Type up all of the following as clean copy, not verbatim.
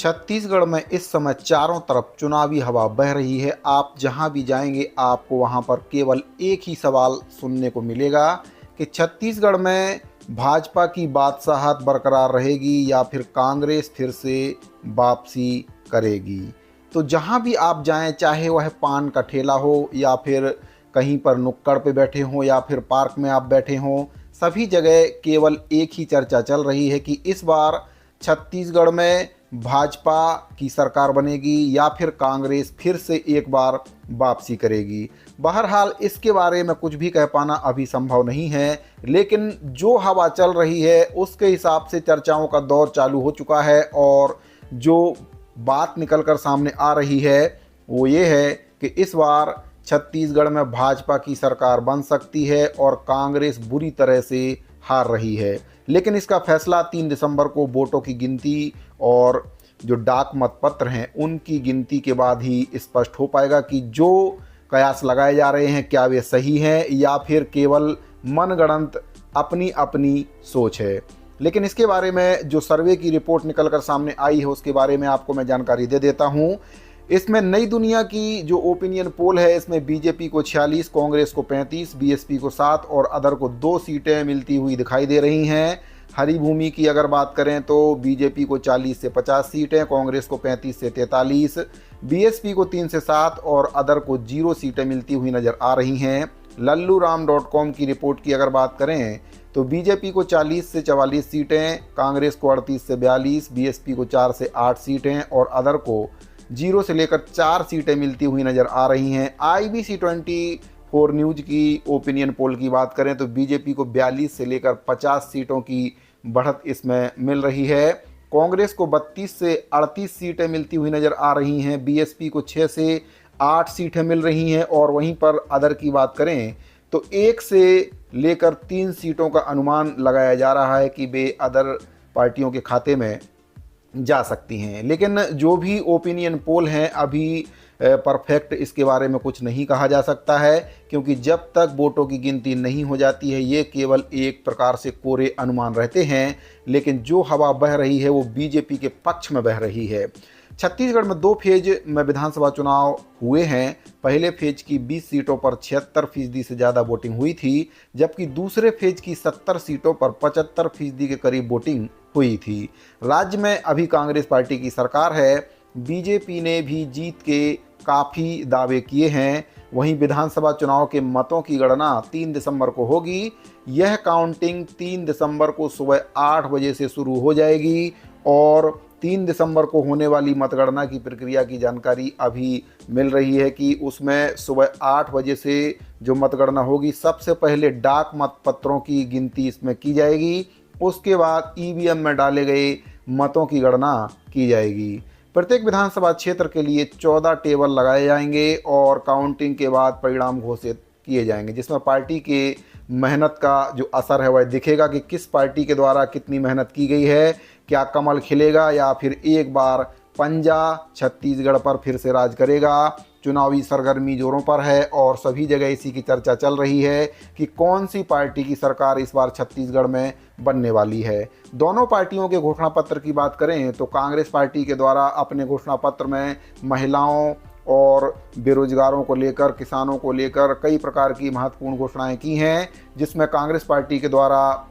छत्तीसगढ़ में इस समय चारों तरफ चुनावी हवा बह रही है। आप जहां भी जाएंगे आपको वहां पर केवल एक ही सवाल सुनने को मिलेगा कि छत्तीसगढ़ में भाजपा की बादशाहत बरकरार रहेगी या फिर कांग्रेस फिर से वापसी करेगी। तो जहां भी आप जाएं, चाहे वह पान का ठेला हो या फिर कहीं पर नुक्कड़ पे बैठे हों या फिर पार्क में आप बैठे हों, सभी जगह केवल एक ही चर्चा चल रही है कि इस बार छत्तीसगढ़ में भाजपा की सरकार बनेगी या फिर कांग्रेस फिर से एक बार वापसी करेगी। बहरहाल इसके बारे में कुछ भी कह पाना अभी संभव नहीं है, लेकिन जो हवा चल रही है उसके हिसाब से चर्चाओं का दौर चालू हो चुका है और जो बात निकल कर सामने आ रही है वो ये है कि इस बार छत्तीसगढ़ में भाजपा की सरकार बन सकती है और कांग्रेस बुरी तरह से हार रही है। लेकिन इसका फैसला 3 दिसंबर को वोटों की गिनती और जो डाक मतपत्र हैं उनकी गिनती के बाद ही स्पष्ट हो पाएगा कि जो कयास लगाए जा रहे हैं क्या वे सही हैं या फिर केवल मनगढ़ंत अपनी अपनी सोच है। लेकिन इसके बारे में जो सर्वे की रिपोर्ट निकलकर सामने आई है उसके बारे में आपको मैं जानकारी दे देता हूं। इसमें नई दुनिया की जो ओपिनियन पोल है इसमें बीजेपी को 46, कांग्रेस को 35, बीएसपी को 7 और अदर को 2 सीटें मिलती हुई दिखाई दे रही हैं। हरी भूमि की अगर बात करें तो बीजेपी को 40 से 50 सीटें, कांग्रेस को 35 से 43, बीएसपी को 3 से 7 और अदर को 0 सीटें मिलती हुई नज़र आ रही हैं। लल्लूराम.com की रिपोर्ट की अगर बात करें तो बीजेपी को 40 से 44 सीटें, कांग्रेस को 38 से 42, बीएसपी को 4 से 8 सीटें और अदर को 0 से लेकर 4 सीटें मिलती हुई नज़र आ रही हैं। IBC 24 न्यूज़ की ओपिनियन पोल की बात करें तो बीजेपी को 42 से लेकर 50 सीटों की बढ़त इसमें मिल रही है। कांग्रेस को 32 से 38 सीटें मिलती हुई नज़र आ रही हैं, बीएसपी को 6 से 8 सीटें मिल रही हैं और वहीं पर अदर की बात करें तो 1 से लेकर 3 सीटों का अनुमान लगाया जा रहा है कि वे अदर पार्टियों के खाते में जा सकती हैं। लेकिन जो भी ओपिनियन पोल हैं अभी परफेक्ट इसके बारे में कुछ नहीं कहा जा सकता है, क्योंकि जब तक वोटों की गिनती नहीं हो जाती है ये केवल एक प्रकार से कोरे अनुमान रहते हैं। लेकिन जो हवा बह रही है वो बीजेपी के पक्ष में बह रही है। छत्तीसगढ़ में 2 फेज में विधानसभा चुनाव हुए हैं। पहले फेज की 20 सीटों पर 76% से ज़्यादा वोटिंग हुई थी, जबकि दूसरे फेज की 70 सीटों पर 75% के करीब वोटिंग हुई थी। राज्य में अभी कांग्रेस पार्टी की सरकार है। बीजेपी ने भी जीत के काफ़ी दावे किए हैं। वहीं विधानसभा चुनाव के मतों की गणना 3 दिसंबर को होगी। यह काउंटिंग 3 दिसंबर को सुबह 8 बजे से शुरू हो जाएगी और 3 दिसंबर को होने वाली मतगणना की प्रक्रिया की जानकारी अभी मिल रही है कि उसमें सुबह 8 बजे से जो मतगणना होगी सबसे पहले डाक मतपत्रों की गिनती इसमें की जाएगी। उसके बाद ईवीएम में डाले गए मतों की गणना की जाएगी। प्रत्येक विधानसभा क्षेत्र के लिए 14 टेबल लगाए जाएंगे और काउंटिंग के बाद परिणाम घोषित किए जाएंगे, जिसमें पार्टी के मेहनत का जो असर है वह दिखेगा कि किस पार्टी के द्वारा कितनी मेहनत की गई है। क्या कमल खिलेगा या फिर एक बार पंजा छत्तीसगढ़ पर फिर से राज करेगा। चुनावी सरगर्मी जोरों पर है और सभी जगह इसी की चर्चा चल रही है कि कौन सी पार्टी की सरकार इस बार छत्तीसगढ़ में बनने वाली है। दोनों पार्टियों के घोषणा पत्र की बात करें तो कांग्रेस पार्टी के द्वारा अपने घोषणा पत्र में महिलाओं और बेरोजगारों को लेकर, किसानों को लेकर कई प्रकार की महत्वपूर्ण घोषणाएं की हैं, जिसमें कांग्रेस पार्टी के द्वारा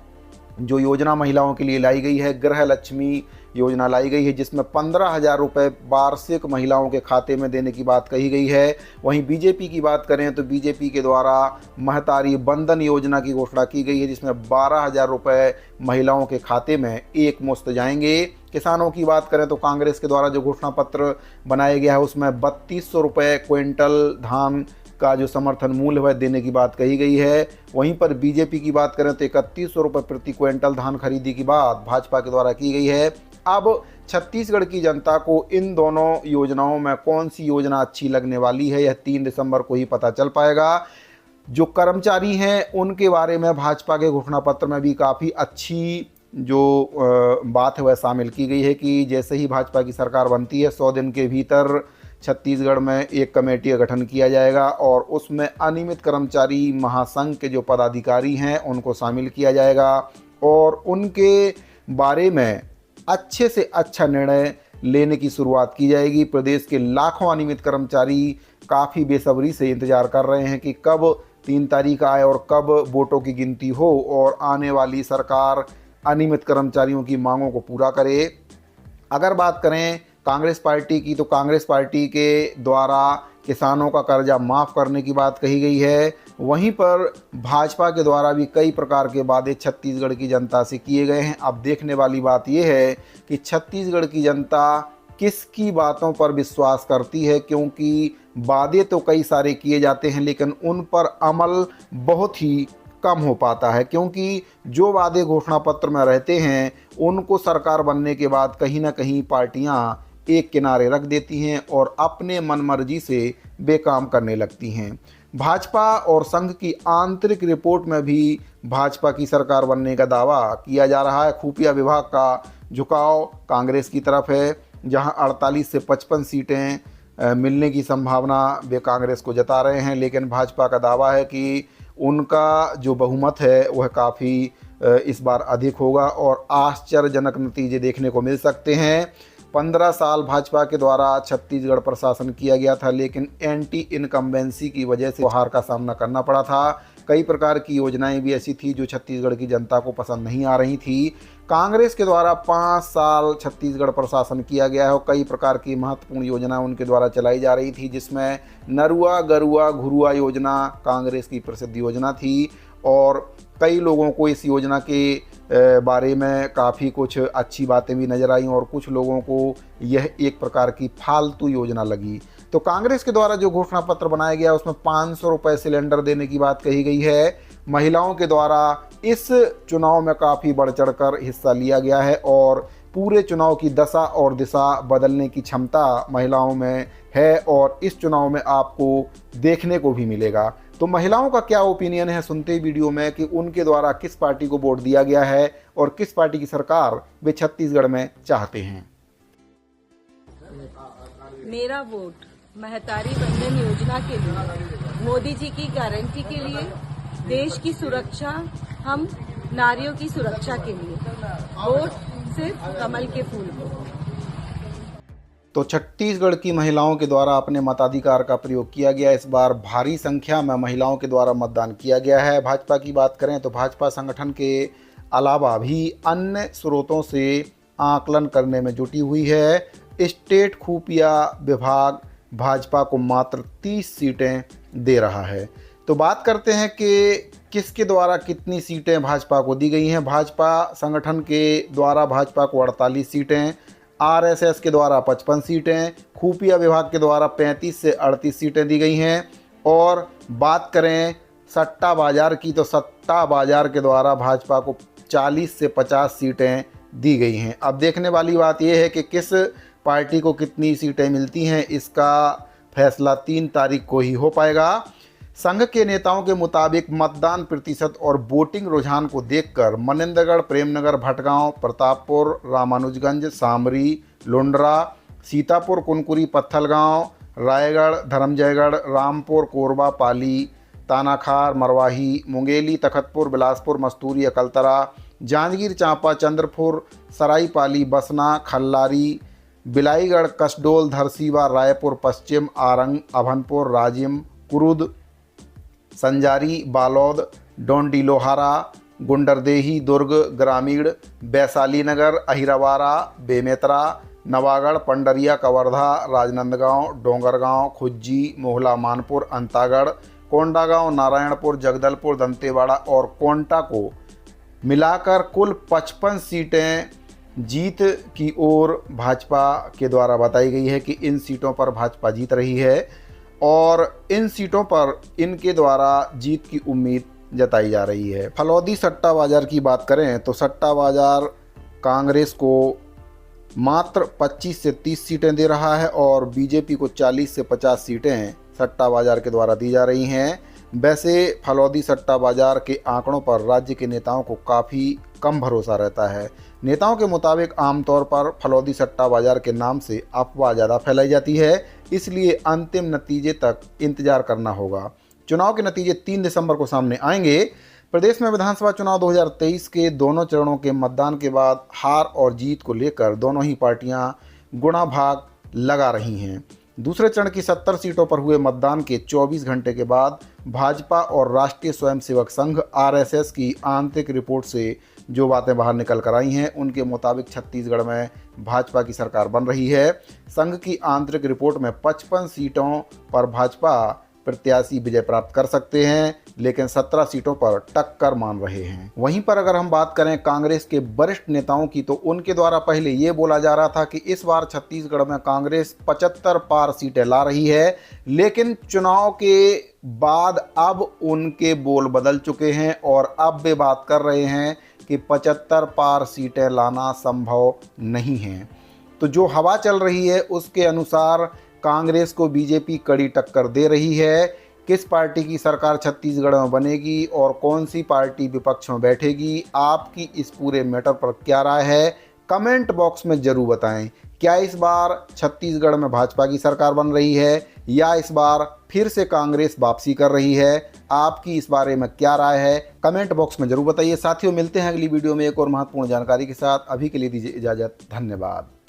जो योजना महिलाओं के लिए लाई गई है, गृह लक्ष्मी योजना लाई गई है, जिसमें 15,000 रुपये वार्षिक महिलाओं के खाते में देने की बात कही गई है। वहीं बीजेपी की बात करें तो बीजेपी के द्वारा महतारी बंधन योजना की घोषणा की गई है, जिसमें 12,000 रुपये महिलाओं के खाते में एक मुश्त जाएंगे। किसानों की बात करें तो कांग्रेस के द्वारा जो घोषणा पत्र बनाया गया है उसमें 3200 रुपये क्विंटल धान का जो समर्थन मूल्य है देने की बात कही गई है। वहीं पर बीजेपी की बात करें तो 3100 रुपये प्रति क्विंटल धान खरीदी की बात भाजपा के द्वारा की गई है। अब छत्तीसगढ़ की जनता को इन दोनों योजनाओं में कौन सी योजना अच्छी लगने वाली है यह 3 दिसंबर को ही पता चल पाएगा। जो कर्मचारी हैं उनके बारे में भाजपा के घोषणा पत्र में भी काफ़ी अच्छी जो बात है वह शामिल की गई है कि जैसे ही भाजपा की सरकार बनती है 100 दिन के भीतर छत्तीसगढ़ में एक कमेटी का गठन किया जाएगा और उसमें अनियमित कर्मचारी महासंघ के जो पदाधिकारी हैं उनको शामिल किया जाएगा और उनके बारे में अच्छे से अच्छा निर्णय लेने की शुरुआत की जाएगी। प्रदेश के लाखों अनियमित कर्मचारी काफ़ी बेसब्री से इंतजार कर रहे हैं कि कब 3 तारीख आए और कब वोटों की गिनती हो और आने वाली सरकार अनियमित कर्मचारियों की मांगों को पूरा करे। अगर बात करें कांग्रेस पार्टी की, तो कांग्रेस पार्टी के द्वारा किसानों का कर्जा माफ़ करने की बात कही गई है। वहीं पर भाजपा के द्वारा भी कई प्रकार के वादे छत्तीसगढ़ की जनता से किए गए हैं। अब देखने वाली बात यह है कि छत्तीसगढ़ की जनता किसकी बातों पर विश्वास करती है, क्योंकि वादे तो कई सारे किए जाते हैं लेकिन उन पर अमल बहुत ही कम हो पाता है, क्योंकि जो वादे घोषणा पत्र में रहते हैं उनको सरकार बनने के बाद कहीं ना कहीं पार्टियां एक किनारे रख देती हैं और अपने मनमर्जी से बेकाम करने लगती हैं। भाजपा और संघ की आंतरिक रिपोर्ट में भी भाजपा की सरकार बनने का दावा किया जा रहा है। खुफिया विभाग का झुकाव कांग्रेस की तरफ है, जहां 48 से 55 सीटें मिलने की संभावना वे कांग्रेस को जता रहे हैं, लेकिन भाजपा का दावा है कि उनका जो बहुमत है वह काफ़ी इस बार अधिक होगा और आश्चर्यजनक नतीजे देखने को मिल सकते हैं। 15 साल भाजपा के द्वारा छत्तीसगढ़ पर शासन किया गया था, लेकिन एंटी इनकम्बेंसी की वजह से हार का सामना करना पड़ा था। कई प्रकार की योजनाएं भी ऐसी थी जो छत्तीसगढ़ की जनता को पसंद नहीं आ रही थी। कांग्रेस के द्वारा 5 साल छत्तीसगढ़ पर शासन किया गया है और कई प्रकार की महत्वपूर्ण योजनाएं उनके द्वारा चलाई जा रही थी, जिसमें नरुआ गरुआ घुरुआ योजना कांग्रेस की प्रसिद्ध योजना थी और कई लोगों को इस योजना के बारे में काफ़ी कुछ अच्छी बातें भी नज़र आई और कुछ लोगों को यह एक प्रकार की फालतू योजना लगी। तो कांग्रेस के द्वारा जो घोषणा पत्र बनाया गया उसमें 500 रुपये सिलेंडर देने की बात कही गई है। महिलाओं के द्वारा इस चुनाव में काफ़ी बढ़ चढ़कर हिस्सा लिया गया है और पूरे चुनाव की दशा और दिशा बदलने की क्षमता महिलाओं में है और इस चुनाव में आपको देखने को भी मिलेगा। तो महिलाओं का क्या ओपिनियन है सुनते ही वीडियो में कि उनके द्वारा किस पार्टी को वोट दिया गया है और किस पार्टी की सरकार वे छत्तीसगढ़ में चाहते हैं। मेरा वोट महतारी वंदन योजना के लिए, मोदी जी की गारंटी के लिए, देश की सुरक्षा, हम नारियों की सुरक्षा के लिए वोट सिर्फ कमल के फूल को। तो छत्तीसगढ़ की महिलाओं के द्वारा अपने मताधिकार का प्रयोग किया गया। इस बार भारी संख्या में महिलाओं के द्वारा मतदान किया गया है। भाजपा की बात करें तो भाजपा संगठन के अलावा भी अन्य स्रोतों से आकलन करने में जुटी हुई है। स्टेट खुफिया विभाग भाजपा को मात्र 30 सीटें दे रहा है। तो बात करते हैं कि किसके द्वारा कितनी सीटें भाजपा को दी गई हैं। भाजपा संगठन के द्वारा भाजपा को 48 सीटें, आरएसएस के द्वारा 55 सीटें, खुफिया विभाग के द्वारा 35 से 38 सीटें दी गई हैं। और बात करें सट्टा बाजार की तो सट्टा बाजार के द्वारा भाजपा को 40 से 50 सीटें दी गई हैं। अब देखने वाली बात यह है कि किस पार्टी को कितनी सीटें मिलती हैं, इसका फैसला 3 तारीख को ही हो पाएगा। संघ के नेताओं के मुताबिक मतदान प्रतिशत और वोटिंग रुझान को देखकर मनेंद्रगढ़, प्रेमनगर, भटगांव, प्रतापपुर, रामानुजगंज, सामरी, लुंड्रा, सीतापुर, कुनकुरी, पत्थलगांव, रायगढ़, धर्मजयगढ़, रामपुर, कोरबा, पाली, तानाखार, मरवाही, मुंगेली, तखतपुर, बिलासपुर, मस्तूरी, अकलतरा, जांजगीर चांपा, चंद्रपुर, सराईपाली, बसना, खल्लारी, बिलाईगढ़, कसडोल, धरसीवा, रायपुर पश्चिम, आरंग, अभनपुर, राजिम, कुरुद, संजारी, बालोद, डोंडी लोहारा, गुंडरदेही, दुर्ग ग्रामीण, वैशाली नगर, अहिरावारा, बेमेतरा, नवागढ़, पंडरिया, कवर्धा, राजनांदगांव, डोंगरगांव, खुज्जी, मोहला, मानपुर, अंतागढ़, कोंडागांव, नारायणपुर, जगदलपुर, दंतेवाड़ा और कोंटा को मिलाकर कुल 55 सीटें जीत की ओर भाजपा के द्वारा बताई गई है कि इन सीटों पर भाजपा जीत रही है और इन सीटों पर इनके द्वारा जीत की उम्मीद जताई जा रही है। फलौदी सट्टा बाजार की बात करें तो सट्टा बाजार कांग्रेस को मात्र 25 से 30 सीटें दे रहा है और बीजेपी को 40 से 50 सीटें सट्टा बाजार के द्वारा दी जा रही हैं। वैसे फलौदी सट्टा बाजार के आंकड़ों पर राज्य के नेताओं को काफ़ी कम भरोसा रहता है। नेताओं के मुताबिक आमतौर पर फलौदी सट्टा बाजार के नाम से अफवाह ज़्यादा फैलाई जाती है, इसलिए अंतिम नतीजे तक इंतजार करना होगा। चुनाव के नतीजे 3 दिसंबर को सामने आएंगे। प्रदेश में विधानसभा चुनाव 2023 के दोनों चरणों के मतदान के बाद हार और जीत को लेकर दोनों ही पार्टियां गुणा भाग लगा रही हैं। दूसरे चरण की 70 सीटों पर हुए मतदान के 24 घंटे के बाद भाजपा और राष्ट्रीय स्वयंसेवक संघ आरएसएस की आंतरिक रिपोर्ट से जो बातें बाहर निकल कर आई हैं, उनके मुताबिक छत्तीसगढ़ में भाजपा की सरकार बन रही है। संघ की आंतरिक रिपोर्ट में 55 सीटों पर भाजपा प्रत्याशी विजय प्राप्त कर सकते हैं, लेकिन 17 सीटों पर टक्कर मान रहे हैं। वहीं पर अगर हम बात करें कांग्रेस के वरिष्ठ नेताओं की, तो उनके द्वारा पहले ये बोला जा रहा था कि इस बार छत्तीसगढ़ में कांग्रेस 75 पार सीटें ला रही है, लेकिन चुनाव के बाद अब उनके बोल बदल चुके हैं और अब वे बात कर रहे हैं कि 75 पार सीटें लाना संभव नहीं है। तो जो हवा चल रही है उसके अनुसार कांग्रेस को बीजेपी कड़ी टक्कर दे रही है। किस पार्टी की सरकार छत्तीसगढ़ में बनेगी और कौन सी पार्टी विपक्ष में बैठेगी, आपकी इस पूरे मैटर पर क्या राय है, कमेंट बॉक्स में ज़रूर बताएं। क्या इस बार छत्तीसगढ़ में भाजपा की सरकार बन रही है या इस बार फिर से कांग्रेस वापसी कर रही है? आपकी इस बारे में क्या राय है, कमेंट बॉक्स में ज़रूर बताइए। साथियों, मिलते हैं अगली वीडियो में एक और महत्वपूर्ण जानकारी के साथ। अभी के लिए दीजिए इजाज़त। धन्यवाद।